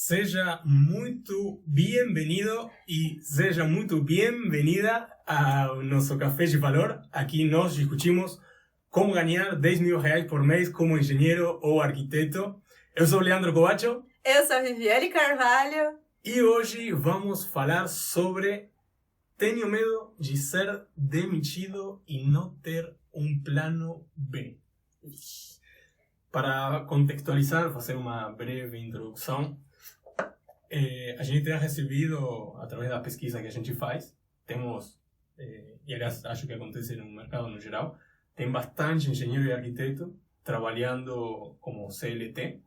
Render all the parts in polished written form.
Seja muito bem-vindo e seja muito bem-vinda ao nosso Café de Valor. Aqui nós discutimos como ganhar 10 mil reais por mês como engenheiro ou arquiteto. Eu sou o Leandro Covacho. Eu sou a Viviane Carvalho. E hoje vamos falar sobre tenho medo de ser demitido e não ter um plano B. Para contextualizar, fazer uma breve introdução, a gente tem recebido, através da pesquisa que a gente faz, temos, e aliás acho que acontece no mercado no geral, tem bastante engenheiro e arquiteto trabalhando como CLT,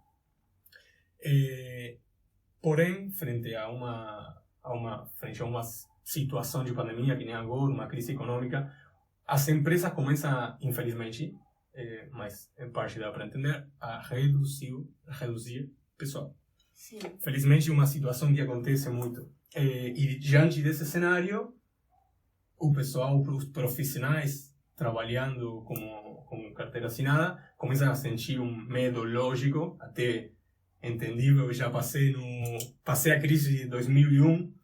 porém, frente a uma situação de pandemia que nem agora, uma crise econômica, as empresas começam, infelizmente, mas em parte dá para entender, a reduzir pessoal. Sim. Felizmente, uma situação que acontece muito. E diante desse cenário, o pessoal, os profissionais trabalhando com carteira assinada, começam a sentir um medo lógico, até entendível. Eu já passei a crise de 2001,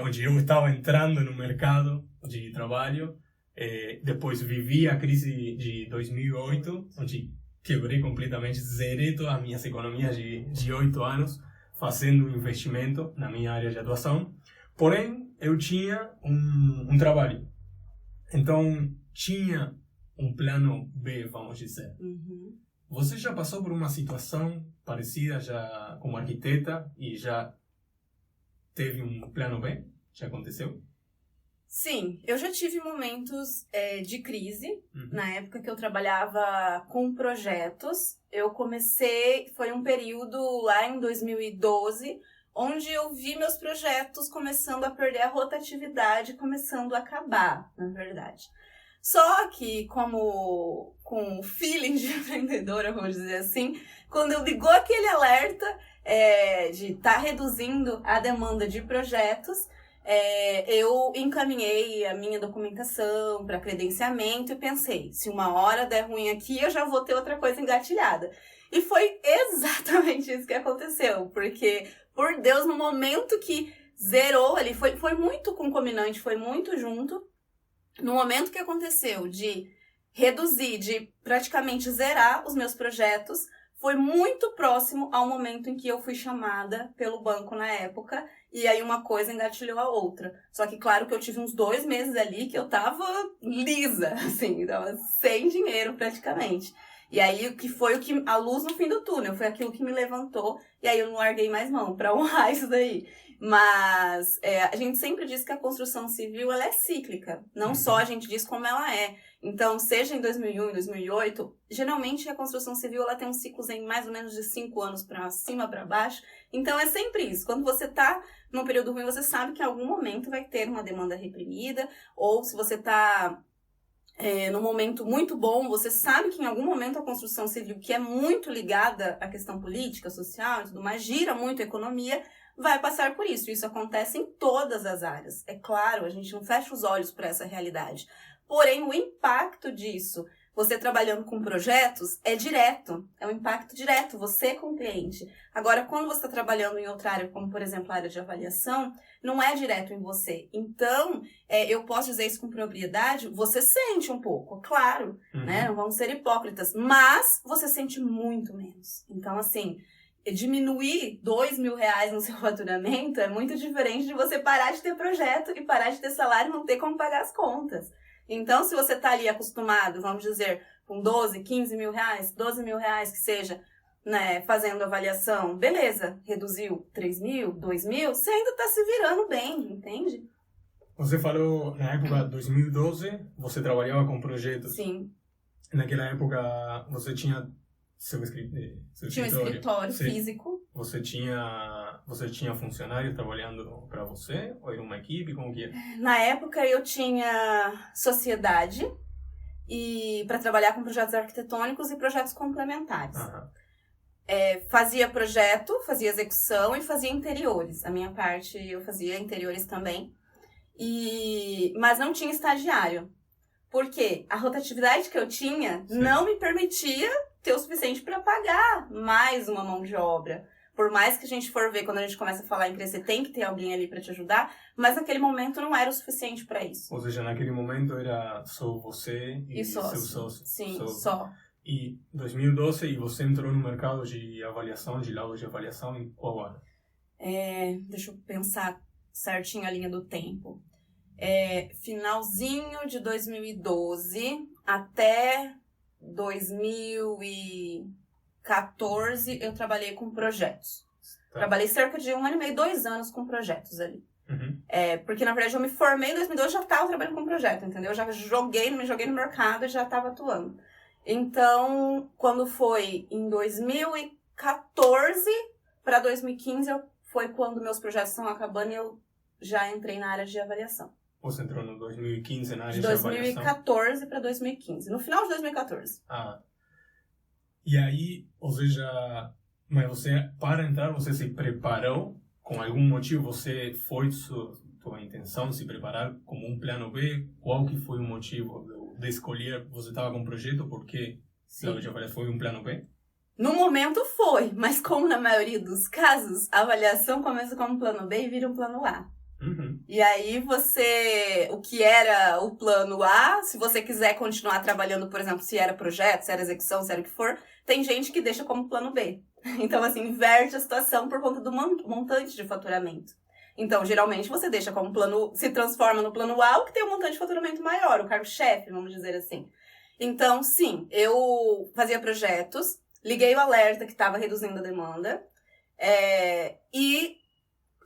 onde eu estava entrando no mercado de trabalho. Depois vivi a crise de 2008, onde quebrei completamente, zerei todas as minhas economias de 8 anos fazendo investimento na minha área de atuação. Porém, eu tinha um trabalho. Então, tinha um plano B, vamos dizer. Uhum. Você já passou por uma situação parecida já como arquiteta e já teve um plano B? Já aconteceu? Sim, eu já tive momentos de crise, na época que eu trabalhava com projetos. Eu comecei, foi um período lá em 2012, onde eu vi meus projetos começando a perder a rotatividade, começando a acabar, na verdade. Só que, com o feeling de empreendedora, vamos dizer assim, quando eu ligou aquele alerta de estar reduzindo a demanda de projetos, eu encaminhei a minha documentação para credenciamento e pensei, se uma hora der ruim aqui, eu já vou ter outra coisa engatilhada. E foi exatamente isso que aconteceu, porque, por Deus, no momento que zerou ali, foi muito concomitante, foi muito junto. No momento que aconteceu de reduzir, de praticamente zerar os meus projetos, foi muito próximo ao momento em que eu fui chamada pelo banco na época, e aí uma coisa engatilhou a outra. Só que claro que eu tive uns 2 meses ali que eu tava lisa, assim, tava sem dinheiro praticamente. E aí a luz no fim do túnel, foi aquilo que me levantou, e aí eu não larguei mais mão pra honrar isso daí. Mas a gente sempre diz que a construção civil ela é cíclica, não só a gente diz como ela é. Então, seja em 2001, em 2008, geralmente a construção civil ela tem um ciclo em mais ou menos de 5 anos para cima, para baixo. Então, é sempre isso. Quando você está num período ruim, você sabe que em algum momento vai ter uma demanda reprimida, ou se você está num momento muito bom, você sabe que em algum momento a construção civil, que é muito ligada à questão política, social e tudo mais, gira muito a economia, vai passar por isso. Isso acontece em todas as áreas. É claro, a gente não fecha os olhos para essa realidade. Porém, o impacto disso, você trabalhando com projetos, é direto. É um impacto direto, você com o cliente. Agora, quando você está trabalhando em outra área, como, por exemplo, a área de avaliação, não é direto em você. Então, eu posso dizer isso com propriedade, você sente um pouco, claro, né? Não vamos ser hipócritas, mas você sente muito menos. Então, assim, diminuir 2 mil reais no seu faturamento é muito diferente de você parar de ter projeto e parar de ter salário e não ter como pagar as contas. Então, se você está ali acostumado, vamos dizer, com 12, 15 mil reais, 12 mil reais que seja, né, fazendo avaliação, beleza, reduziu 3 mil, 2 mil, você ainda está se virando bem, entende? Você falou, na época de 2012, você trabalhava com projetos. Sim. Naquela época, você tinha seu escritório. Tinha um escritório físico. Você tinha funcionário trabalhando para você? Ou era uma equipe? Como que era? Na época eu tinha sociedade e para trabalhar com projetos arquitetônicos e projetos complementares. Fazia projeto, fazia execução e fazia interiores. A minha parte eu fazia interiores também. Mas não tinha estagiário. Porque a rotatividade que eu tinha não me permitia ter o suficiente para pagar mais uma mão de obra. Por mais que a gente for ver, quando a gente começa a falar em crescer, tem que ter alguém ali para te ajudar, mas naquele momento não era o suficiente para isso. Ou seja, naquele momento era só você e seu sócio. Sim, só. E 2012, e você entrou no mercado de avaliação, de laudos de avaliação, em qual ano? Deixa eu pensar certinho a linha do tempo. Finalzinho de 2012 até 2014 eu trabalhei com projetos. Tá. Trabalhei cerca de 1 ano e meio, 2 anos com projetos ali. Uhum. Porque na verdade eu me formei em 2012 e já estava trabalhando com projeto, entendeu? Eu já me joguei no mercado e já estava atuando. Então, quando foi em 2014 para 2015, foi quando meus projetos estão acabando e eu já entrei na área de avaliação. Você entrou no 2015 na área de avaliação? De 2014 para 2015, no final de 2014. E aí, ou seja, mas você, para entrar, você se preparou? Com algum motivo, você foi sua intenção se preparar como um plano B? Qual que foi o motivo de escolher? Você estava com um projeto, porque foi um plano B? No momento foi, mas como na maioria dos casos, a avaliação começa como plano B e vira um plano A. Uhum. E aí o que era o plano A, se você quiser continuar trabalhando, por exemplo, se era projeto, se era execução, se era o que for, tem gente que deixa como plano B. Então, assim, inverte a situação por conta do montante de faturamento. Então, geralmente, você deixa como plano, se transforma no plano A, o que tem um montante de faturamento maior, o cargo-chefe, vamos dizer assim. Então, sim, eu fazia projetos, liguei o alerta que estava reduzindo a demanda, e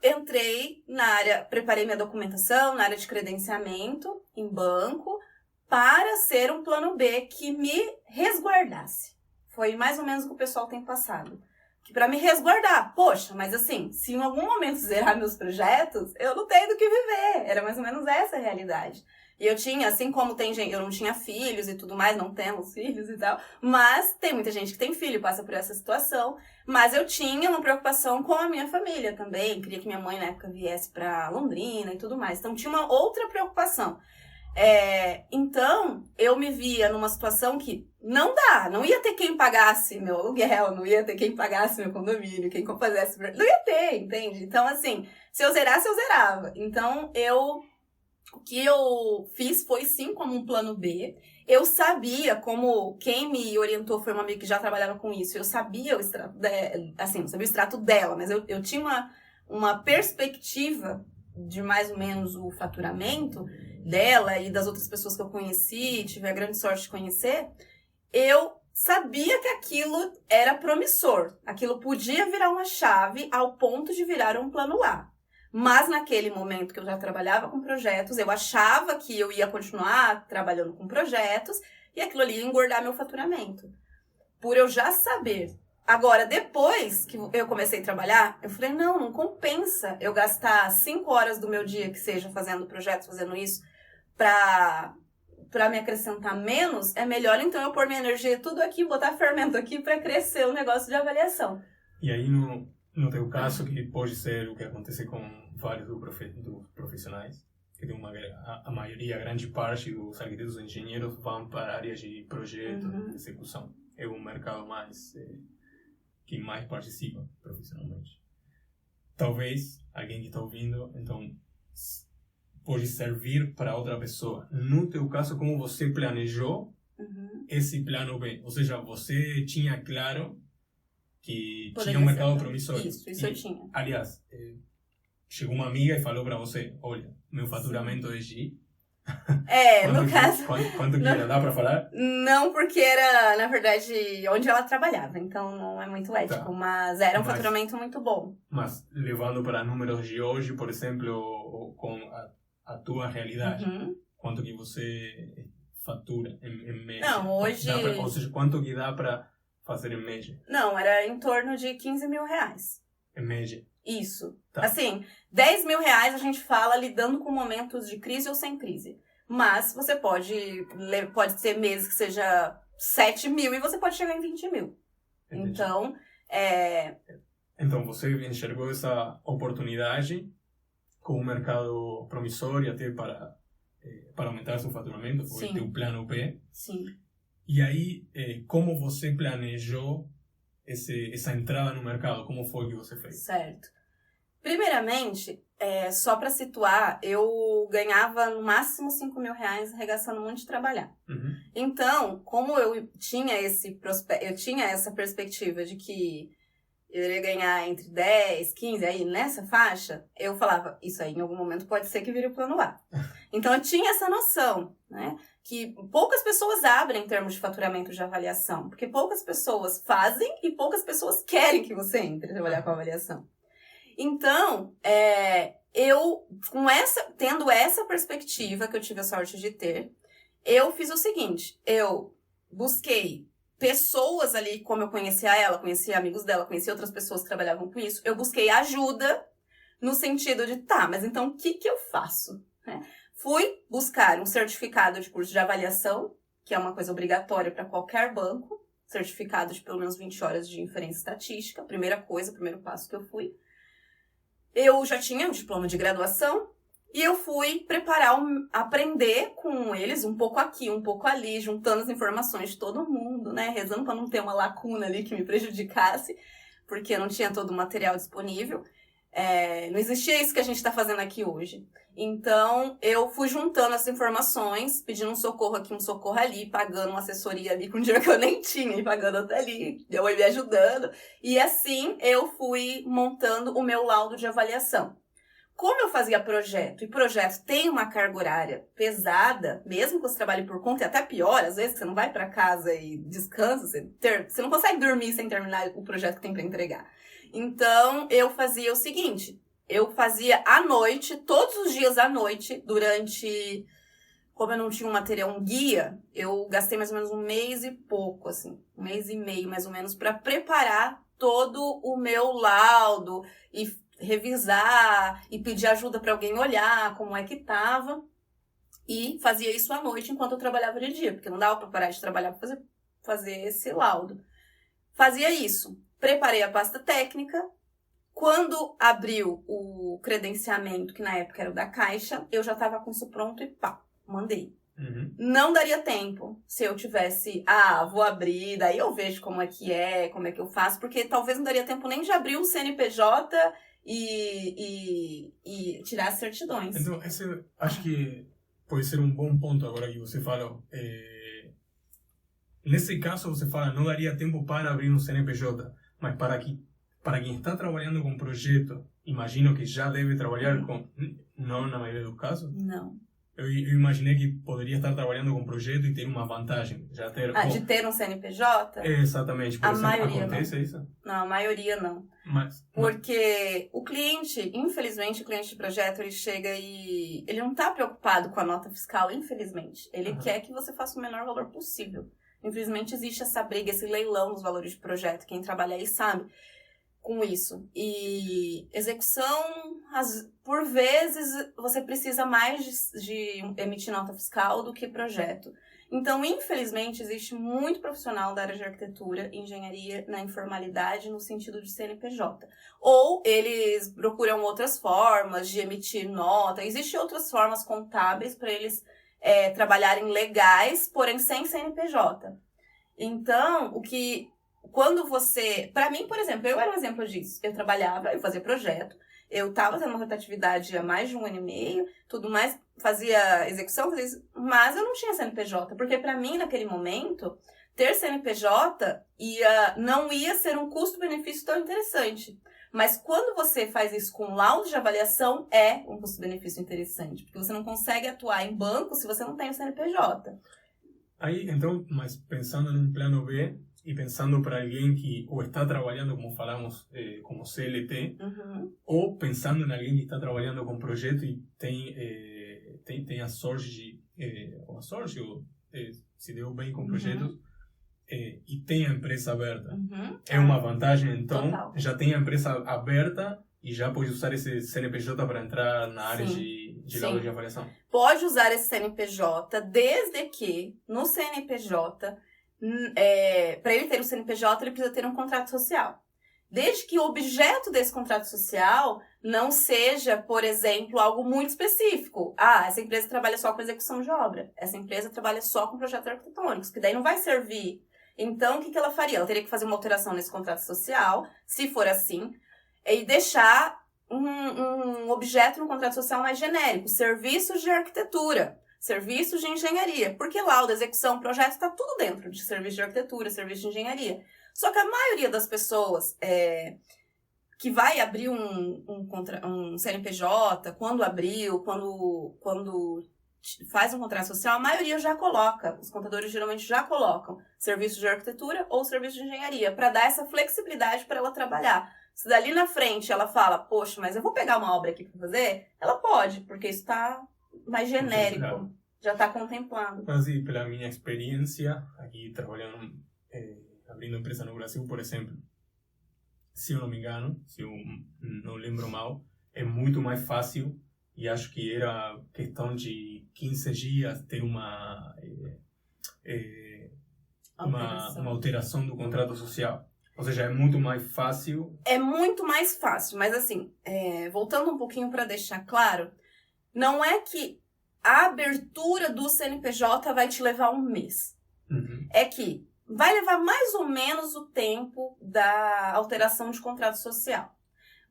entrei na área, preparei minha documentação na área de credenciamento em banco para ser um plano B que me resguardasse. Foi mais ou menos o que o pessoal tem passado. Que para me resguardar, poxa, mas assim, se em algum momento zerar meus projetos, eu não tenho do que viver. Era mais ou menos essa a realidade. E eu tinha, assim como tem gente, eu não tinha filhos e tudo mais, não temos filhos e tal, mas tem muita gente que tem filho, passa por essa situação. Mas eu tinha uma preocupação com a minha família também, queria que minha mãe na época viesse pra Londrina e tudo mais. Então tinha uma outra preocupação. Então, eu me via numa situação que não ia ter quem pagasse meu aluguel, não ia ter quem pagasse meu condomínio, quem fizesse, não ia ter, entende? Então, assim, se eu zerasse, eu zerava. Então, o que eu fiz foi sim como um plano B. Eu sabia, como quem me orientou foi uma amiga que já trabalhava com isso, eu sabia o extrato dela, mas eu tinha uma perspectiva de mais ou menos o faturamento dela e das outras pessoas que eu conheci, tive a grande sorte de conhecer. Eu sabia que aquilo era promissor, aquilo podia virar uma chave ao ponto de virar um plano A. Mas naquele momento que eu já trabalhava com projetos, eu achava que eu ia continuar trabalhando com projetos e aquilo ali ia engordar meu faturamento. Por eu já saber. Agora, depois que eu comecei a trabalhar, eu falei, não compensa eu gastar 5 horas do meu dia que seja fazendo projetos, fazendo isso, pra me acrescentar menos. É melhor então eu pôr minha energia tudo aqui, botar fermento aqui pra crescer o negócio de avaliação. E aí, no teu caso, que pode ser o que acontece com vários dos profissionais, que tem a maioria, a grande parte dos arquitetos e engenheiros vão para áreas de projeto, de execução. É um mercado mais que mais participa profissionalmente. Talvez alguém que está ouvindo, então, pode servir para outra pessoa. No teu caso, como você planejou esse plano B? Ou seja, você tinha claro que tinha um mercado promissor. Isso eu tinha. Aliás, chegou uma amiga e falou para você, olha, meu faturamento é G. No caso... Quanto que era? Dá para falar? Não, porque era, na verdade, onde ela trabalhava. Então, não é muito ético. Mas era um faturamento muito bom. Mas, levando para números de hoje, por exemplo, com a tua realidade, quanto que você fatura em mês? Não, hoje... ou seja, quanto que dá para fazer em média? Não, era em torno de 15 mil reais. Em média? Isso. Tá. Assim, 10 mil reais a gente fala lidando com momentos de crise ou sem crise. Mas você pode ser meses que seja 7 mil e você pode chegar em 20 mil. Entendi. Então, Então, você enxergou essa oportunidade com um mercado promissor e até para aumentar seu faturamento, foi teu plano B. Sim. E aí, como você planejou essa entrada no mercado? Como foi que você fez? Certo. Primeiramente, só para situar, eu ganhava no máximo R$5.000 arregaçando muito de trabalhar. Uhum. Então, como eu tinha essa perspectiva de que eu iria ganhar entre 10, 15, aí nessa faixa, eu falava, isso aí em algum momento pode ser que vire o plano A. Então eu tinha essa noção, né? Que poucas pessoas abrem em termos de faturamento de avaliação, porque poucas pessoas fazem e poucas pessoas querem que você entre trabalhar com avaliação. Então, eu, tendo essa perspectiva que eu tive a sorte de ter, eu fiz o seguinte, eu busquei pessoas ali, como eu conhecia ela, conhecia amigos dela, conhecia outras pessoas que trabalhavam com isso, eu busquei ajuda no sentido de, mas então o que eu faço? Fui buscar um certificado de curso de avaliação, que é uma coisa obrigatória para qualquer banco, certificado de pelo menos 20 horas de inferência estatística, primeiro passo que eu fui. Eu já tinha um diploma de graduação, e eu fui aprender com eles, um pouco aqui, um pouco ali, juntando as informações de todo mundo, né? Rezando para não ter uma lacuna ali que me prejudicasse, porque não tinha todo o material disponível. Não existia isso que a gente está fazendo aqui hoje. Então, eu fui juntando as informações, pedindo um socorro aqui, um socorro ali, pagando uma assessoria ali com dinheiro que eu nem tinha, e pagando até ali, eu me ajudando. E assim, eu fui montando o meu laudo de avaliação. Como eu fazia projeto, e projeto tem uma carga horária pesada, mesmo que você trabalhe por conta, e até pior, às vezes você não vai para casa e descansa, você não consegue dormir sem terminar o projeto que tem para entregar. Então, eu fazia o seguinte, eu fazia à noite, todos os dias à noite, durante, como eu não tinha um guia, eu gastei mais ou menos 1 mês e pouco, assim, 1 mês e meio mais ou menos, para preparar todo o meu laudo e revisar e pedir ajuda para alguém olhar como é que tava. E fazia isso à noite enquanto eu trabalhava de dia, porque não dava para parar de trabalhar para fazer esse laudo. Fazia isso. Preparei a pasta técnica. Quando abriu o credenciamento, que na época era o da Caixa, eu já estava com isso pronto e mandei. Uhum. Não daria tempo se eu tivesse, vou abrir, daí eu vejo como é que eu faço, porque talvez não daria tempo nem de abrir um CNPJ e tirar as certidões. Então, acho que pode ser um bom ponto agora que você falou. Nesse caso, você fala, não daria tempo para abrir um CNPJ, mas para quem está trabalhando com projeto, imagino que já deve trabalhar com... Não na maioria dos casos? Não. Eu imaginei que poderia estar trabalhando com projeto e ter uma vantagem. De ter um CNPJ? Exatamente. Por exemplo, maioria acontece não. Isso? Não, a maioria não. Porque o cliente, infelizmente, o cliente de projeto, ele chega e... Ele não está preocupado com a nota fiscal, infelizmente. Ele quer que você faça o menor valor possível. Infelizmente, existe essa briga, esse leilão dos valores de projeto. Quem trabalha aí sabe com isso. E execução, por vezes, você precisa mais de emitir nota fiscal do que projeto. Então, infelizmente, existe muito profissional da área de arquitetura e engenharia na informalidade no sentido de CNPJ. Ou eles procuram outras formas de emitir nota. Existem outras formas contábeis para eles trabalharem legais, porém sem CNPJ. Então, quando você... Para mim, por exemplo, eu era um exemplo disso. Eu trabalhava, eu fazia projeto, eu estava tendo uma rotatividade há mais de 1 ano e meio, tudo mais, fazia execução, mas eu não tinha CNPJ, porque para mim, naquele momento, ter CNPJ não ia ser um custo-benefício tão interessante. Mas quando você faz isso com laudo de avaliação, é um custo-benefício interessante, porque você não consegue atuar em banco se você não tem o CNPJ. Aí, então, mas pensando num plano B, e pensando para alguém que ou está trabalhando, como falamos, como CLT, ou pensando em alguém que está trabalhando com projeto e tem a sorte se deu bem com projetos, e tem a empresa aberta. É uma vantagem, então, Total. Já tem a empresa aberta e já pode usar esse CNPJ para entrar na área de laudo de avaliação. Pode usar esse CNPJ, desde que no CNPJ... para ele ter um CNPJ, ele precisa ter um contrato social. Desde que o objeto desse contrato social não seja, por exemplo, algo muito específico. Essa empresa trabalha só com execução de obra. Essa empresa trabalha só com projetos arquitetônicos, que daí não vai servir Então, o que ela faria? Ela teria que fazer uma alteração nesse contrato social, se for assim, e deixar um objeto no contrato social mais genérico, serviços de arquitetura, serviços de engenharia, porque laudo, execução, projeto, está tudo dentro de serviço de arquitetura, serviço de engenharia. Só que a maioria das pessoas que vai abrir um CNPJ, quando abriu, quando faz um contrato social, a maioria já coloca, os contadores geralmente já colocam serviço de arquitetura ou serviço de engenharia, para dar essa flexibilidade para ela trabalhar. Se dali na frente ela fala, poxa, mas eu vou pegar uma obra aqui para fazer, ela pode, porque isso está mais genérico, já está contemplado. Assim, pela minha experiência, aqui trabalhando, abrindo empresa no Brasil, por exemplo, se eu não me engano, se eu não lembro mal, é muito mais fácil, e acho que era questão de 15 dias ter uma alteração do contrato social. Ou seja, é muito mais fácil. É muito mais fácil, mas assim, voltando um pouquinho para deixar claro, não é que a abertura do CNPJ vai te levar um mês. Uhum. É que vai levar mais ou menos o tempo da alteração de contrato social.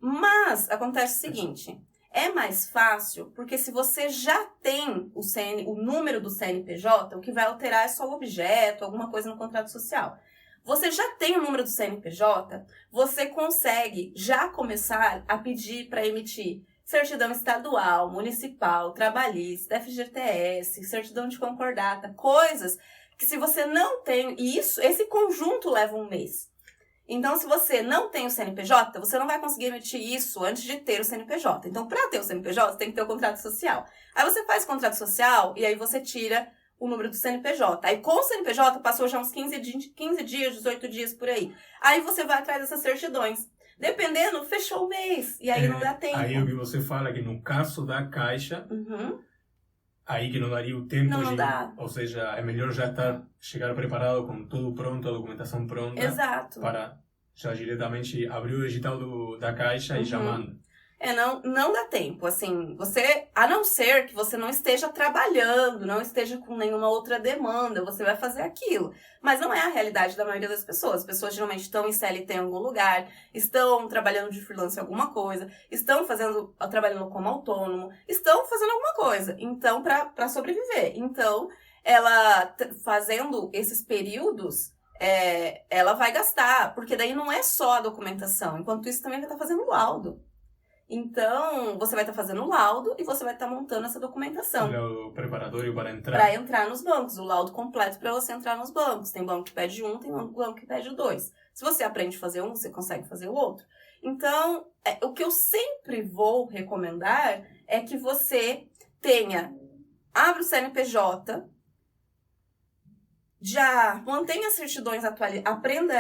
Mas acontece o seguinte, é mais fácil porque se você já tem o número do CNPJ, o que vai alterar é só o objeto, alguma coisa no contrato social. Você já tem o número do CNPJ, você consegue já começar a pedir para emitir certidão estadual, municipal, trabalhista, FGTS, certidão de concordata, coisas que se você não tem, e esse conjunto leva um mês. Então, se você não tem o CNPJ, você não vai conseguir emitir isso antes de ter o CNPJ. Então, para ter o CNPJ, você tem que ter o contrato social. Aí você faz o contrato social e aí você tira o número do CNPJ. Aí com o CNPJ passou já uns 15 dias, 18 dias por aí. Aí você vai atrás dessas certidões. Dependendo, fechou o mês. E aí não dá tempo. Aí o que você fala que no caso da Caixa, aí que não daria o tempo não dá. Ou seja, é melhor já chegar preparado com tudo pronto, a documentação pronta. Exato. Para já diretamente abrir o digital da Caixa e já manda. Não dá tempo, assim, a não ser que você não esteja trabalhando, não esteja com nenhuma outra demanda, você vai fazer aquilo. Mas não é a realidade da maioria das pessoas. As pessoas geralmente estão em CLT em algum lugar, estão trabalhando de freelance em alguma coisa, estão trabalhando como autônomo, estão fazendo alguma coisa, então, para sobreviver. Então, ela fazendo esses períodos, ela vai gastar, porque daí não é só a documentação, enquanto isso também vai estar fazendo laudo. Então, você vai estar fazendo o laudo e você vai estar montando essa documentação. O preparatório para entrar. Para entrar nos bancos, o laudo completo para você entrar nos bancos. Tem banco que pede um, tem banco que pede dois. Se você aprende a fazer um, você consegue fazer o outro. Então, o que eu sempre vou recomendar é que você abra o CNPJ, já mantenha as certidões atualizadas, aprenda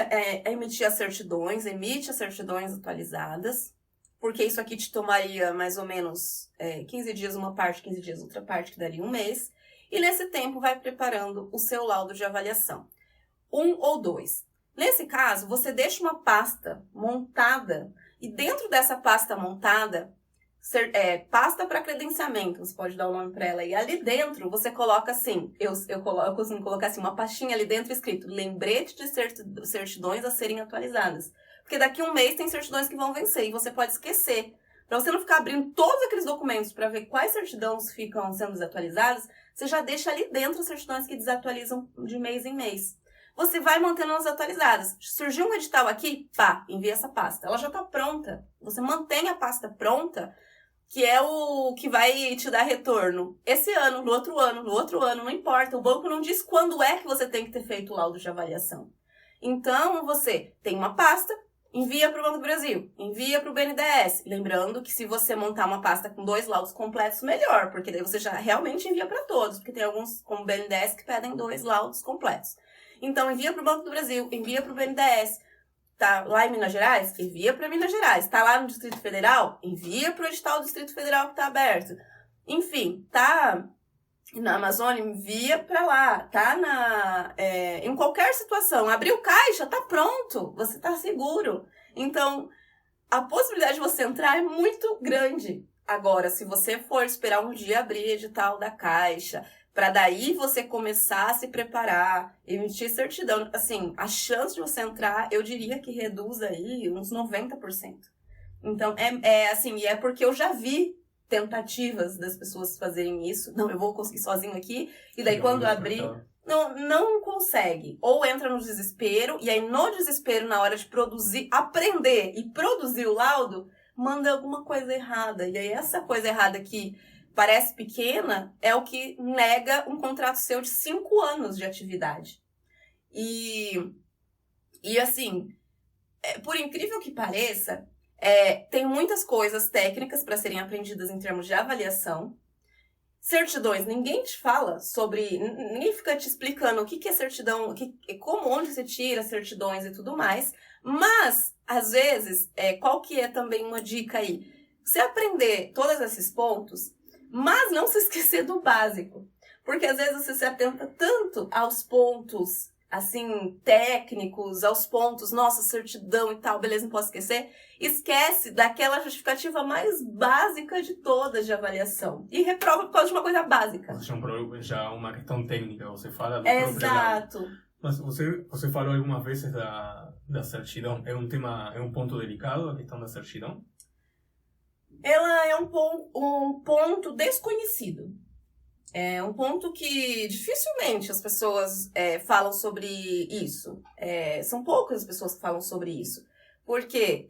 a emitir as certidões, emite as certidões atualizadas, porque isso aqui te tomaria mais ou menos 15 dias uma parte, 15 dias outra parte, que daria um mês. E nesse tempo vai preparando o seu laudo de avaliação. 1 ou 2. Nesse caso, você deixa uma pasta montada e dentro dessa pasta montada, pasta para credenciamento, você pode dar o nome para ela. E ali dentro você coloca assim, eu costumo colocar assim, uma pastinha ali dentro escrito lembrete de certidões a serem atualizadas. Porque daqui a um mês tem certidões que vão vencer e você pode esquecer. Para você não ficar abrindo todos aqueles documentos para ver quais certidões ficam sendo desatualizadas, você já deixa ali dentro as certidões que desatualizam de mês em mês. Você vai mantendo elas atualizadas. Surgiu um edital aqui, envia essa pasta. Ela já está pronta. Você mantém a pasta pronta, que é o que vai te dar retorno. Esse ano, no outro ano, não importa. O banco não diz quando é que você tem que ter feito o laudo de avaliação. Então, você tem uma pasta, envia para o Banco do Brasil, envia para o BNDES. Lembrando que se você montar uma pasta com 2 laudos completos, melhor, porque daí você já realmente envia para todos, porque tem alguns, como o BNDES, que pedem 2 laudos completos. Então, envia para o Banco do Brasil, envia para o BNDES. Tá lá em Minas Gerais? Envia para Minas Gerais. Tá lá no Distrito Federal? Envia para o edital do Distrito Federal que está aberto. Enfim, tá na Amazônia, envia para lá. Tá em qualquer situação. Abriu caixa, tá pronto. Você tá seguro. Então, a possibilidade de você entrar é muito grande. Agora, se você for esperar um dia abrir edital da Caixa, Para daí você começar a se preparar, emitir certidão. Assim, a chance de você entrar, eu diria que reduz aí uns 90%. Então, e é porque eu já vi tentativas das pessoas fazerem isso. Não, eu vou conseguir sozinho aqui. E daí quando abrir, não consegue. Ou entra no desespero, e aí no desespero, na hora de produzir, aprender e produzir o laudo, manda alguma coisa errada. E aí essa coisa errada que parece pequena é o que nega um contrato seu de 5 anos de atividade. E assim, por incrível que pareça, tem muitas coisas técnicas para serem aprendidas em termos de avaliação. Certidões, ninguém te fala sobre, ninguém fica te explicando o que é certidão, onde você tira certidões e tudo mais. Mas, às vezes, qual que é também uma dica aí? Você aprender todos esses pontos, mas não se esquecer do básico. Porque às vezes você se atenta tanto aos pontos, assim, técnicos, aos pontos, nossa, certidão e tal, beleza, não posso esquecer. Esquece daquela justificativa mais básica de todas de avaliação. E reprova por causa de uma coisa básica. Já uma questão técnica, você fala do Exato. Mas você falou algumas vezes da certidão. É um ponto delicado a questão da certidão? Ela é um ponto desconhecido. É um ponto que dificilmente as pessoas falam sobre isso. São poucas as pessoas que falam sobre isso. Porque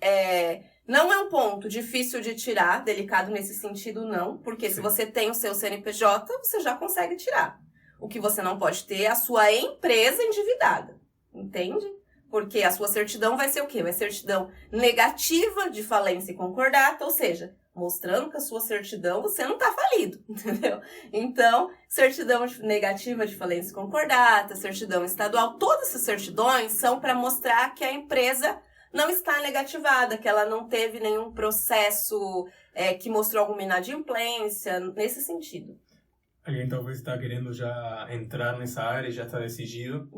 não é um ponto difícil de tirar, delicado nesse sentido não. Porque se você tem o seu CNPJ, você já consegue tirar. O que você não pode ter é a sua empresa endividada. Entende? Porque a sua certidão vai ser o quê? Vai ser certidão negativa de falência e concordata, ou seja, mostrando que a sua certidão você não está falido, entendeu? Então, certidão negativa de falência e concordata, certidão estadual, todas essas certidões são para mostrar que a empresa não está negativada, que ela não teve nenhum processo que mostrou alguma inadimplência, nesse sentido. Alguém talvez está querendo já entrar nessa área e já está decidido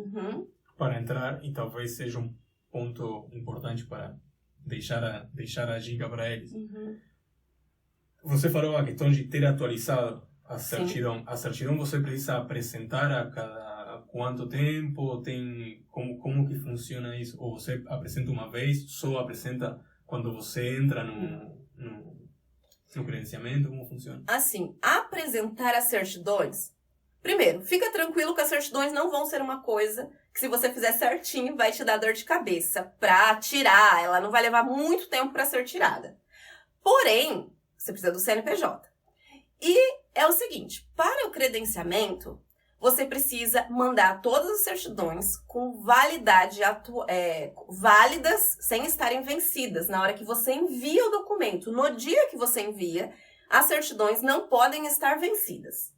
para entrar, e talvez seja um ponto importante para deixar a dica para eles. Você falou a questão de ter atualizado a certidão. Sim. A certidão você precisa apresentar a cada quanto tempo? Como que funciona isso? Ou você apresenta uma vez, só apresenta quando você entra no credenciamento? Como funciona? Assim, apresentar as certidões... Primeiro, fica tranquilo que as certidões não vão ser uma coisa que, se você fizer certinho, vai te dar dor de cabeça para tirar. Ela não vai levar muito tempo para ser tirada. Porém, você precisa do CNPJ. E é o seguinte, para o credenciamento, você precisa mandar todas as certidões com validade, válidas, sem estarem vencidas. Na hora que você envia o documento, no dia que você envia, as certidões não podem estar vencidas.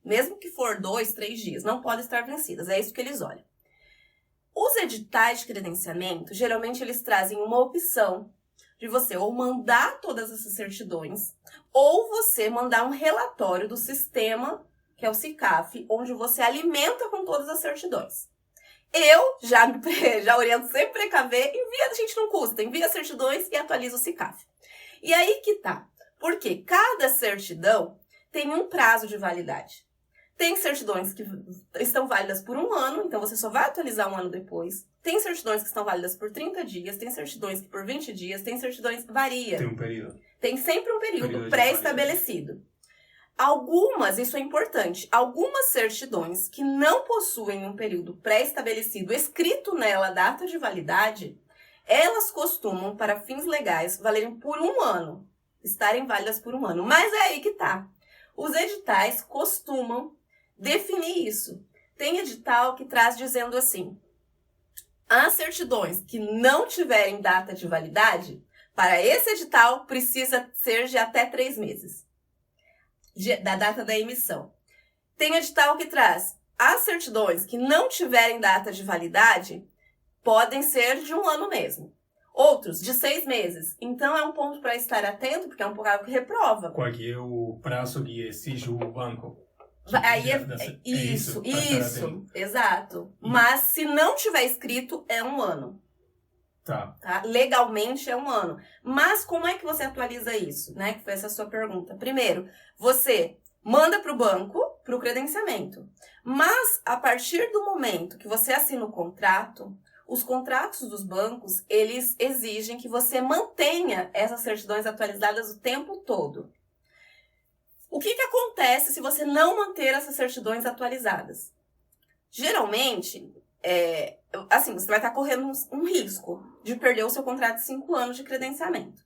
Mesmo que for 2, 3 dias, não podem estar vencidas. É isso que eles olham. Os editais de credenciamento, geralmente eles trazem uma opção de você ou mandar todas essas certidões, ou você mandar um relatório do sistema, que é o SICAF, onde você alimenta com todas as certidões. Eu já oriento sempre precaver, a gente não custa, envia as certidões e atualiza o SICAF. E aí que tá, porque cada certidão tem um prazo de validade. Tem certidões que estão válidas por 1 ano, então você só vai atualizar 1 ano depois. Tem certidões que estão válidas por 30 dias, tem certidões que por 20 dias, tem certidões... Varia. Tem um período. Tem sempre um período pré-estabelecido. Algumas, isso é importante, algumas certidões que não possuem um período pré-estabelecido escrito nela a data de validade, elas costumam, para fins legais, valerem por 1 ano. Estarem válidas por 1 ano. Mas é aí que tá. Os editais costumam definir isso. Tem edital que traz dizendo assim: as certidões que não tiverem data de validade, para esse edital precisa ser de até 3 meses da data da emissão. Tem edital que traz as certidões que não tiverem data de validade, podem ser de 1 ano mesmo. Outros, de 6 meses. Então, é um ponto para estar atento, porque é um pouco que reprova. Qual que é o prazo que exige o banco? Aí isso, exato. Mas se não tiver escrito, é 1 ano. Tá. Legalmente é 1 ano. Mas como é que você atualiza isso, né? Que foi essa a sua pergunta. Primeiro, você manda para o banco, para o credenciamento. Mas, a partir do momento que você assina o contrato, os contratos dos bancos, eles exigem que você mantenha essas certidões atualizadas o tempo todo. O que acontece se você não manter essas certidões atualizadas? Geralmente, assim, você vai estar correndo um risco de perder o seu contrato de 5 anos de credenciamento.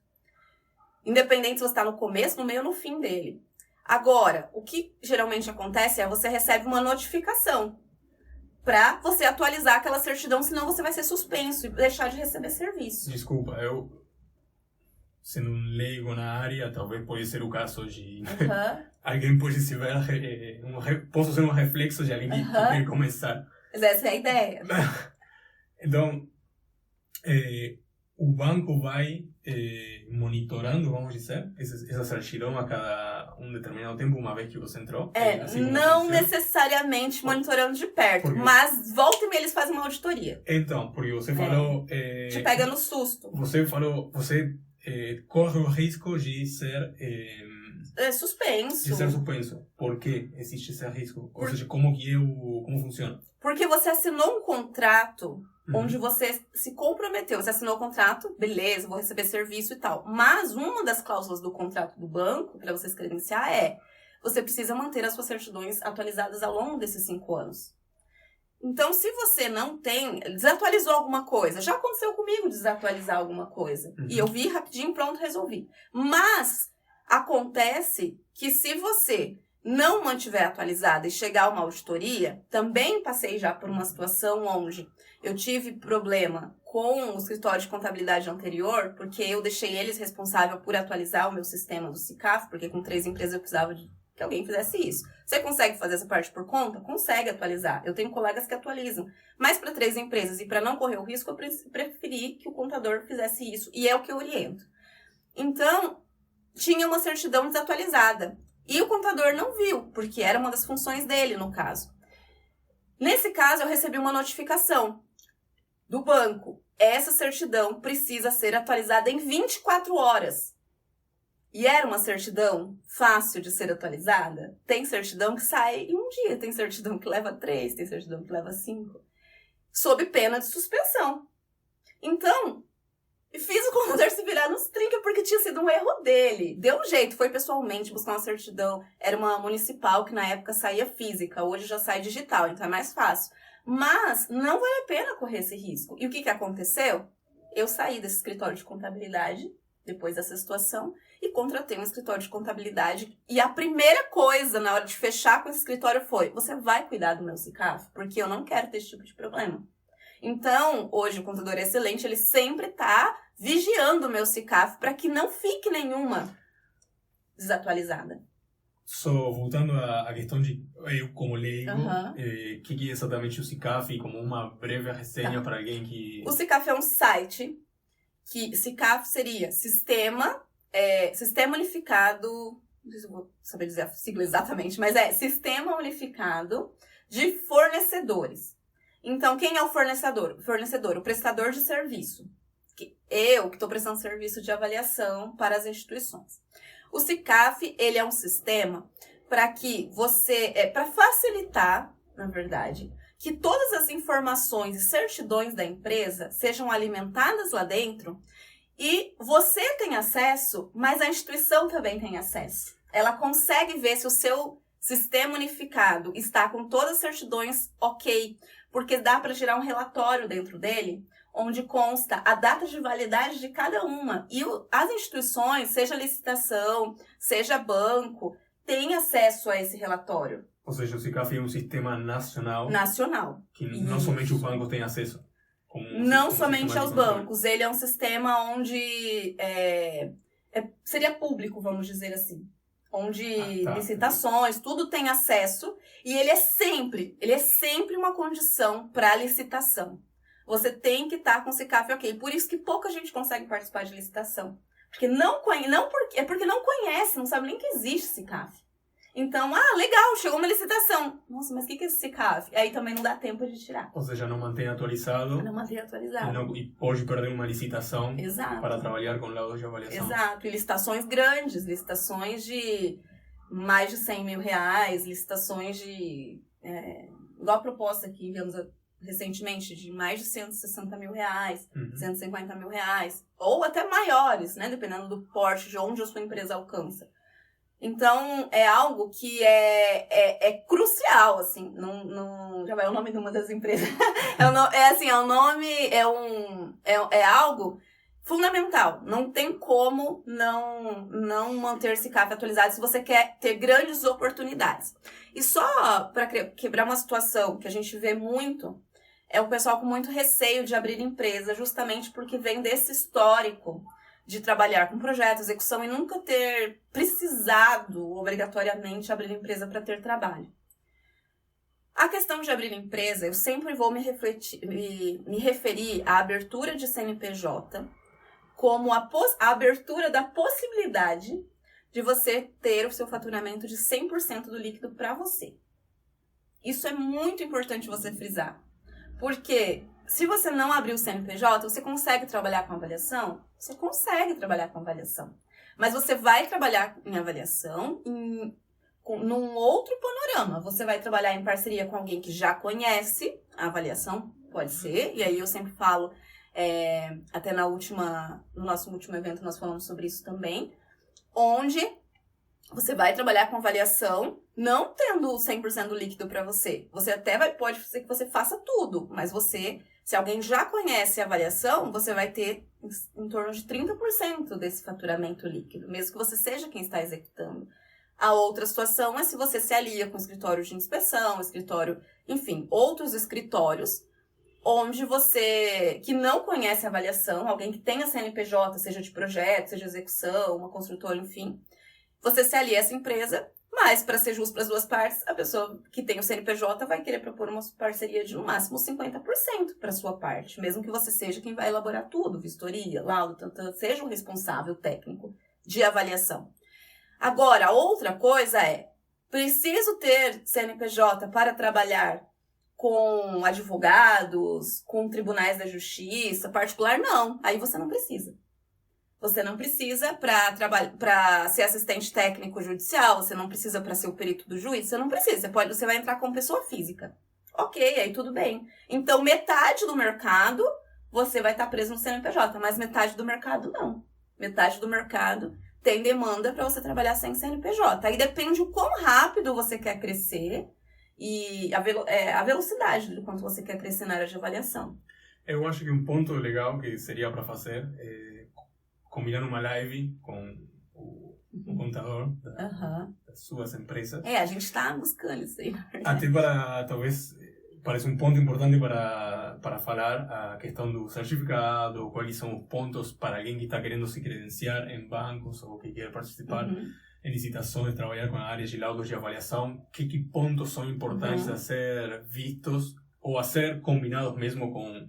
Independente se você está no começo, no meio ou no fim dele. Agora, o que geralmente acontece é você recebe uma notificação para você atualizar aquela certidão, senão você vai ser suspenso e deixar de receber serviço. Desculpa, eu, sendo um leigo na área, talvez pode ser o caso de alguém pode se ver, posso ser um reflexo de alguém que quer começar. Mas essa é a ideia. Então, o banco vai monitorando, vamos dizer, essa certidão a cada um determinado tempo, uma vez que você entrou? Assim, não necessariamente monitorando de perto, mas volta e meia eles fazem uma auditoria. Então, porque você falou... te pega no susto. Você falou, você corre o risco de ser... suspenso. De ser suspenso. Por que existe esse risco? Ou seja, como funciona? Porque você assinou um contrato onde você se comprometeu. Você assinou o contrato, beleza, vou receber serviço e tal. Mas uma das cláusulas do contrato do banco, para você se credenciar, você precisa manter as suas certidões atualizadas ao longo desses 5 anos. Então, se você não tem, desatualizou alguma coisa, já aconteceu comigo desatualizar alguma coisa. E eu vi rapidinho, pronto, resolvi. Mas acontece que se você não mantiver atualizada e chegar a uma auditoria, também passei já por uma situação onde eu tive problema com o escritório de contabilidade anterior, porque eu deixei eles responsáveis por atualizar o meu sistema do SICAF, porque com 3 empresas eu precisava que alguém fizesse isso. Você consegue fazer essa parte por conta? Consegue atualizar. Eu tenho colegas que atualizam. Mas para 3 empresas e para não correr o risco, eu preferi que o contador fizesse isso. E é o que eu oriento. Então, tinha uma certidão desatualizada. E o contador não viu, porque era uma das funções dele, no caso. Nesse caso, eu recebi uma notificação do banco. Essa certidão precisa ser atualizada em 24 horas. E era uma certidão fácil de ser atualizada? Tem certidão que sai em um dia, tem certidão que leva 3, tem certidão que leva 5. Sob pena de suspensão. Então, fiz o contador se virar nos 30 porque tinha sido um erro dele. Deu um jeito, foi pessoalmente buscar uma certidão. Era uma municipal que na época saía física, hoje já sai digital, então é mais fácil. Mas não vale a pena correr esse risco. E o que aconteceu? Eu saí desse escritório de contabilidade, depois dessa situação, e contratei um escritório de contabilidade. E a primeira coisa na hora de fechar com esse escritório foi: você vai cuidar do meu SICAF? Porque eu não quero ter esse tipo de problema. Então, hoje o contador é excelente, ele sempre está vigiando o meu SICAF para que não fique nenhuma desatualizada. Só voltando à questão de eu como leigo, que é exatamente o SICAF, como uma breve resenha para alguém que... O SICAF é um site que SICAF seria Sistema Unificado, não sei se eu vou saber dizer a sigla exatamente, mas Sistema Unificado de Fornecedores. Então, quem é o fornecedor? O prestador de serviço. Eu que estou prestando serviço de avaliação para as instituições. O SICAF, ele é um sistema para que para facilitar, na verdade, que todas as informações e certidões da empresa sejam alimentadas lá dentro e você tem acesso, mas a instituição também tem acesso. Ela consegue ver se o seu sistema unificado está com todas as certidões ok, porque dá para gerar um relatório dentro dele, onde consta a data de validade de cada uma. E as instituições, seja licitação, seja banco, têm acesso a esse relatório. Ou seja, o SICAF é um sistema nacional. Nacional. Que não somente os bancos têm acesso. Não somente aos bancos. Ele é um sistema onde seria público, vamos dizer assim. Onde licitações, tudo tem acesso. E ele é sempre uma condição para licitação. Você tem que estar com o SICAF ok. Por isso que pouca gente consegue participar de licitação. Porque porque não conhece, não sabe nem que existe SICAF. Então, legal, chegou uma licitação. Nossa, mas o que é esse SICAF? Aí também não dá tempo de tirar. Ou seja, não mantém atualizado. Não mantém atualizado. E pode perder uma licitação. Exato. Para trabalhar com laudos de avaliação. Exato. E licitações grandes, licitações de mais de 100 mil reais, licitações de... igual a proposta que enviamos recentemente, de mais de 160 mil reais, 150 mil reais, ou até maiores, né? Dependendo do porte, de onde a sua empresa alcança. Então, é algo que é crucial, assim, já vai o nome de uma das empresas. É algo fundamental. Não tem como não manter esse CAP atualizado se você quer ter grandes oportunidades. E só para quebrar uma situação que a gente vê muito, é o pessoal com muito receio de abrir empresa, justamente porque vem desse histórico de trabalhar com projeto, execução e nunca ter precisado obrigatoriamente abrir empresa para ter trabalho. A questão de abrir empresa, eu sempre vou me referir à abertura de CNPJ como a abertura da possibilidade de você ter o seu faturamento de 100% do líquido para você. Isso é muito importante você frisar, porque se você não abrir o CNPJ, você consegue trabalhar com avaliação? Você consegue trabalhar com avaliação. Mas você vai trabalhar em avaliação num outro panorama. Você vai trabalhar em parceria com alguém que já conhece a avaliação, pode ser. E aí eu sempre falo, até no nosso último evento nós falamos sobre isso também, onde você vai trabalhar com avaliação, não tendo 100% líquido para você. Você até pode ser que você faça tudo, mas se alguém já conhece a avaliação, você vai ter em torno de 30% desse faturamento líquido, mesmo que você seja quem está executando. A outra situação é se você se alia com escritório de inspeção, enfim, outros escritórios, onde você, que não conhece a avaliação, alguém que tenha CNPJ, seja de projeto, seja de execução, uma construtora, enfim, você se alia a essa empresa, mas para ser justo para as duas partes, a pessoa que tem o CNPJ vai querer propor uma parceria de no máximo 50% para a sua parte, mesmo que você seja quem vai elaborar tudo, vistoria, laudo, seja o responsável técnico de avaliação. Agora, outra coisa preciso ter CNPJ para trabalhar com advogados, com tribunais da justiça, particular? Não, aí você não precisa. Você não precisa para ser assistente técnico judicial, você não precisa para ser o perito do juiz, você não precisa, você vai entrar como pessoa física. Ok, aí tudo bem. Então, metade do mercado, você vai estar preso no CNPJ, mas metade do mercado não. Metade do mercado tem demanda para você trabalhar sem CNPJ. Aí depende o quão rápido você quer crescer e a velocidade do quanto você quer crescer na área de avaliação. Eu acho que um ponto legal que seria para fazer é combinar uma live com o contador das suas empresas. A gente está buscando isso aí. Até talvez, parece um ponto importante para falar a questão do certificado, quais são os pontos para alguém que está querendo se credenciar em bancos ou que quer participar em licitações, trabalhar com áreas de laudos de avaliação, que pontos são importantes a ser vistos ou a ser combinados mesmo com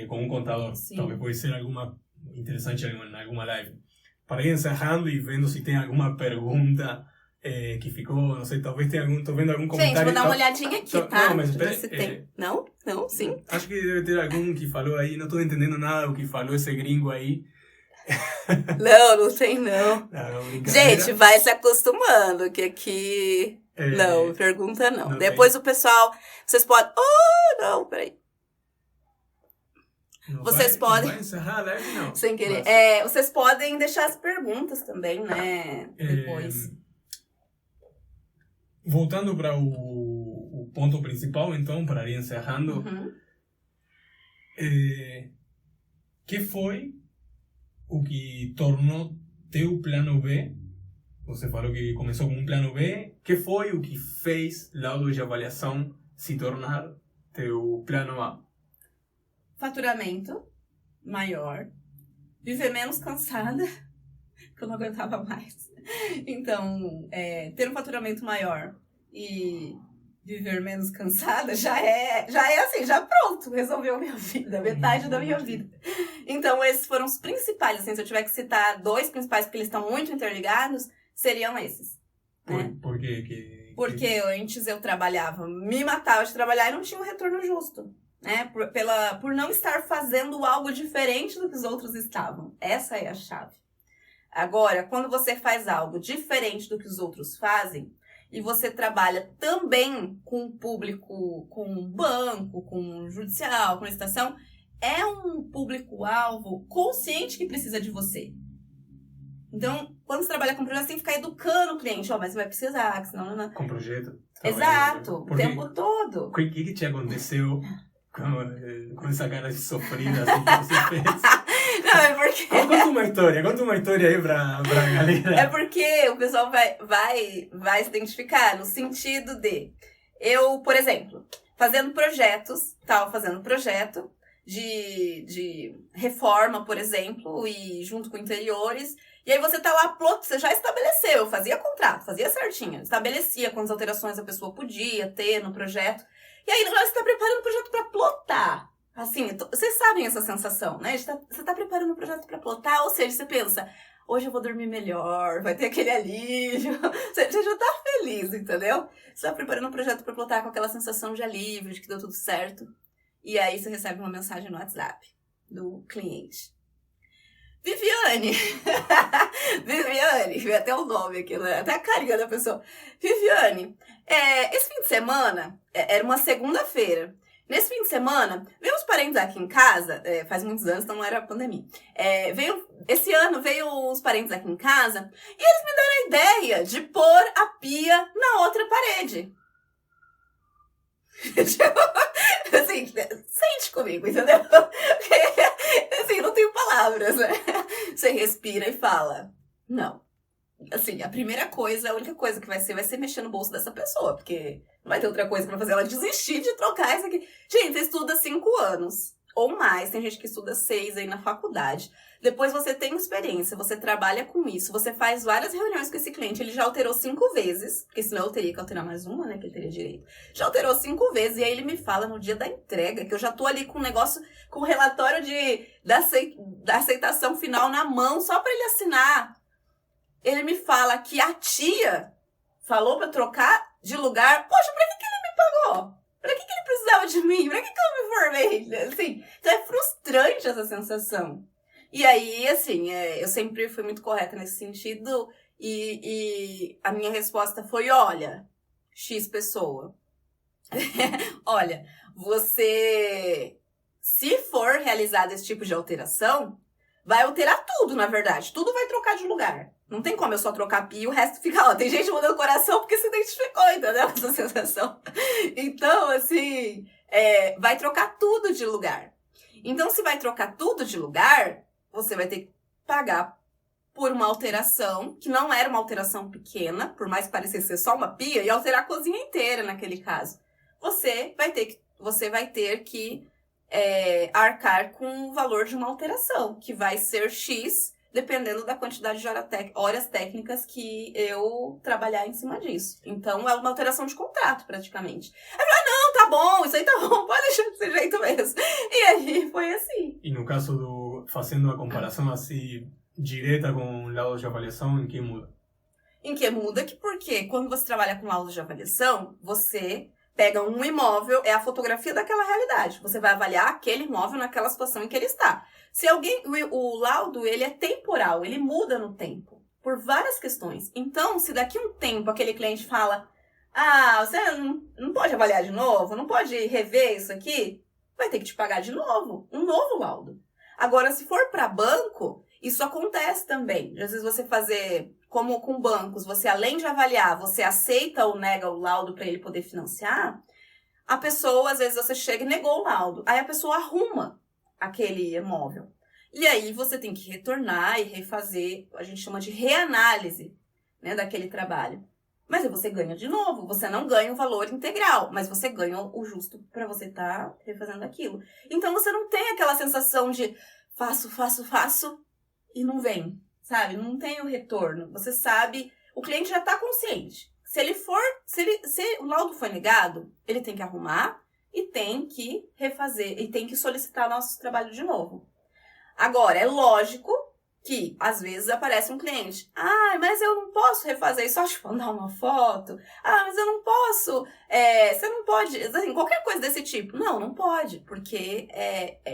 um contador. Sim. Talvez pode ser alguma interessante em alguma live. Para ir encerrando e vendo se tem alguma pergunta que ficou, não sei, talvez tenha estou vendo algum comentário. Gente, vou dar uma olhadinha aqui, tá? Não, mas espera, se tem. Não? Não? Sim? Acho que deve ter algum que falou aí, não estou entendendo nada do que falou esse gringo aí. Não tem não. Gente, vai se acostumando, que aqui... Não, pergunta não. Depois tem. O pessoal, vocês podem... Oh, não, peraí. Vocês podem... Não vai encerrar a live, não. Sem querer. Vocês podem deixar as perguntas também, né? Depois. Voltando para o ponto principal, então, para ir encerrando. Que foi o que tornou teu plano B? Você falou que começou com um plano B. Que foi o que fez laudo de avaliação se tornar teu plano A? Faturamento maior, viver menos cansada, que eu não aguentava mais. Então, ter um faturamento maior e viver menos cansada já é assim, já pronto, resolveu minha vida, metade da minha vida. Então, esses foram os principais, assim, se eu tiver que citar dois principais, porque eles estão muito interligados, seriam esses. Por quê? Porque antes eu trabalhava, me matava de trabalhar e não tinha um retorno justo. Né? Por não estar fazendo algo diferente do que os outros estavam. Essa é a chave. Agora, quando você faz algo diferente do que os outros fazem, e você trabalha também com o público, com um banco, com um judicial, com licitação, é um público-alvo consciente que precisa de você. Então, quando você trabalha com projeto, você tem que ficar educando o cliente. Mas você vai precisar, que senão... Não... Com projeto. Exato, o tempo todo. O que te aconteceu com essa cara de sofrida assim que você fez? Não, é porque... Conta uma história aí pra galera. É porque o pessoal vai se identificar no sentido de... Eu, por exemplo, fazendo projetos de reforma, por exemplo, e junto com interiores. E aí você tá lá, você já estabeleceu, eu fazia contrato, fazia certinho, estabelecia quantas alterações a pessoa podia ter no projeto. E aí você tá preparando o projeto pra plotar. Assim, vocês sabem essa sensação, né? Você tá preparando o projeto pra plotar, ou seja, você pensa, hoje eu vou dormir melhor, vai ter aquele alívio. Você já tá feliz, entendeu? Você tá preparando um projeto pra plotar com aquela sensação de alívio, de que deu tudo certo. E aí você recebe uma mensagem no WhatsApp do cliente. Viviane, vê até o nome aqui, né? Até a carinha da pessoa. Viviane, esse fim de semana, era uma segunda-feira. Nesse fim de semana, veio uns parentes aqui em casa, faz muitos anos, então não era pandemia. Esse ano veio uns parentes aqui em casa e eles me deram a ideia de pôr a pia na outra parede. Assim, sente comigo, entendeu? Assim, não tenho palavras, né? Você respira e fala, não. Assim, a única coisa que vai ser mexer no bolso dessa pessoa, porque não vai ter outra coisa pra fazer ela desistir de trocar isso aqui. Gente, você estuda 5 anos ou mais, tem gente que estuda 6 aí na faculdade. Depois você tem experiência, você trabalha com isso, você faz várias reuniões com esse cliente, ele já alterou 5 vezes, porque senão eu teria que alterar mais uma, né, que ele teria direito. Já alterou 5 vezes, e aí ele me fala no dia da entrega, que eu já tô ali com um negócio, com o relatório da aceitação final na mão, só pra ele assinar. Ele me fala que a tia falou pra trocar de lugar. Poxa, pra que ele me pagou? Pra que ele precisava de mim? Pra que eu me formei? Assim, então é frustrante essa sensação. E aí, assim, eu sempre fui muito correta nesse sentido. E a minha resposta foi, olha, X pessoa. Olha, se for realizado esse tipo de alteração, vai alterar tudo, na verdade. Tudo vai trocar de lugar. Não tem como eu só trocar a pia e o resto fica lá. Tem gente mudando o coração porque se identificou, entendeu? Essa sensação. Então, assim, vai trocar tudo de lugar. Então, se vai trocar tudo de lugar, você vai ter que pagar por uma alteração, que não era uma alteração pequena, por mais que parecesse ser só uma pia, e alterar a cozinha inteira naquele caso. Você vai ter que arcar com o valor de uma alteração, que vai ser X, dependendo da quantidade de horas técnicas que eu trabalhar em cima disso. Então, é uma alteração de contrato, praticamente. Aí eu falei, não, tá bom, isso aí tá bom, pode deixar desse jeito mesmo. E aí, foi assim. E no caso fazendo uma comparação assim, direta com laudos de avaliação, em que muda? Em que muda? Porque quando você trabalha com laudos de avaliação, você pega um imóvel, é a fotografia daquela realidade. Você vai avaliar aquele imóvel naquela situação em que ele está. Se o laudo, ele é temporal, ele muda no tempo, por várias questões. Então, se daqui a um tempo aquele cliente fala, você não pode avaliar de novo, não pode rever isso aqui, vai ter que te pagar de novo, um novo laudo. Agora, se for para banco, isso acontece também. Às vezes você fazer, como com bancos, você além de avaliar, você aceita ou nega o laudo para ele poder financiar, a pessoa, às vezes você chega e negou o laudo. Aí a pessoa arruma aquele imóvel. E aí você tem que retornar e refazer, a gente chama de reanálise, né, daquele trabalho. Mas aí você ganha de novo, você não ganha o valor integral, mas você ganha o justo para você estar refazendo aquilo. Então você não tem aquela sensação de faço e não vem, sabe? Não tem o retorno. Você sabe, o cliente já está consciente. Se o laudo foi negado, ele tem que arrumar e tem que refazer, e tem que solicitar nosso trabalho de novo. Agora, é lógico que, às vezes, aparece um cliente. Mas eu não posso refazer, só te mandar uma foto. Mas eu não posso. Você não pode. Assim, qualquer coisa desse tipo. Não pode, porque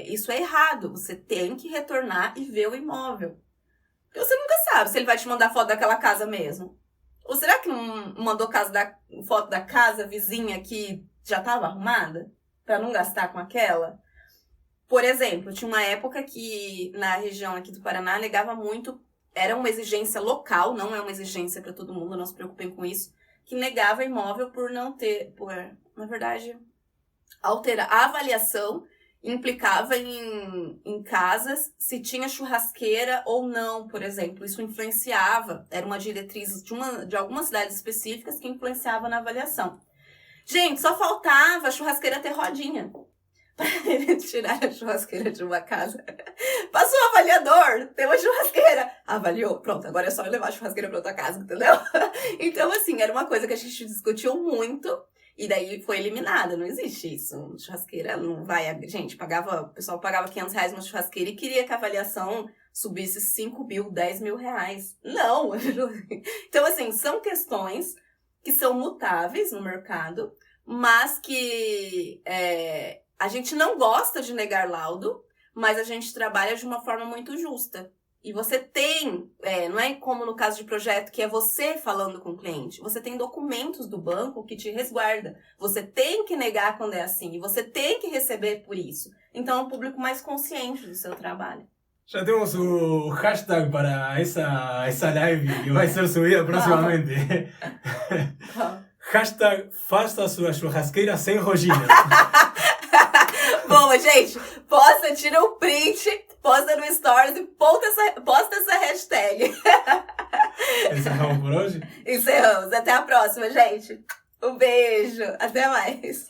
isso é errado. Você tem que retornar e ver o imóvel. Porque você nunca sabe se ele vai te mandar foto daquela casa mesmo. Ou será que não mandou foto da casa vizinha que já estava arrumada? Pra não gastar com aquela? Por exemplo, tinha uma época que na região aqui do Paraná negava muito, era uma exigência local, não é uma exigência para todo mundo, não se preocupem com isso, que negava imóvel por não ter, na verdade, alterar. A avaliação implicava em casas se tinha churrasqueira ou não, por exemplo. Isso influenciava, era uma diretriz de algumas cidades específicas que influenciava na avaliação. Gente, só faltava a churrasqueira ter rodinha. Para ele tirar a churrasqueira de uma casa. Passou o avaliador, tem uma churrasqueira. Avaliou, pronto, agora é só eu levar a churrasqueira para outra casa, entendeu? Então, assim, era uma coisa que a gente discutiu muito. E daí foi eliminada, não existe isso. Churrasqueira não vai... Gente, o pessoal pagava R$500 uma churrasqueira e queria que a avaliação subisse 5 mil, 10 mil reais. Não! Então, assim, são questões que são mutáveis no mercado, mas que a gente não gosta de negar laudo, mas a gente trabalha de uma forma muito justa. E você tem, não é como no caso de projeto, que é você falando com o cliente. Você tem documentos do banco que te resguarda. Você tem que negar quando é assim. E você tem que receber por isso. Então é um público mais consciente do seu trabalho. Já temos o hashtag para essa live que vai ser subida proximamente. Hashtag faça sua churrasqueira sem rodinha. Bom, gente, tira um print, posta no Stories e posta essa hashtag. Encerramos por hoje? Encerramos. Até a próxima, gente. Um beijo. Até mais.